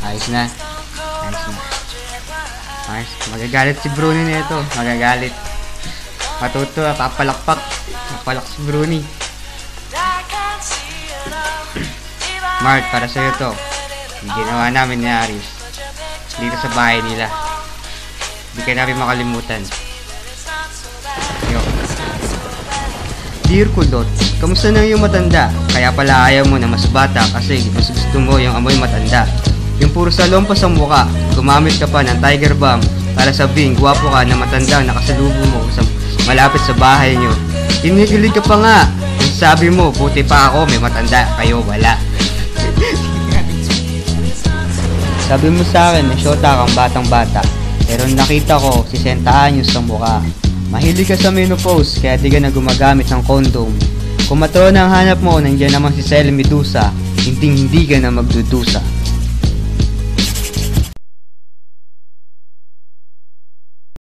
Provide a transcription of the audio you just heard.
Ayos na. Ayos na. Ayos. Magagalit si Bruni na ito. Magagalit. Matuto, papalakpak. Papalak si Bruni. Mark, para sa'yo to. Yung ginawa namin ni Aris dito sa bahay nila. Hindi ka namin makalimutan. Yo. Dear Kulot, kamusta na yung matanda? Kaya pala ayaw mo na mas bata kasi mas gusto mo yung amoy matanda. Yung puro salompas ang muka, gumamit ka pa ng Tiger Balm para sabihin gwapo ka na matanda nakasalubong mo sa malapit sa bahay nyo. Kinikilig ka pa nga. Yung sabi mo, buti pa ako may matanda, kayo wala. Sabi mo sa akin, may syota kang batang-bata. Pero nakita ko, 60 anyos ang mukha. Mahilig ka sa menopause, kaya di ka na gumagamit ng condom. Kung matrona ang hanap mo, nandiyan naman si Sel Medusa. Hindi ka na magdudusa.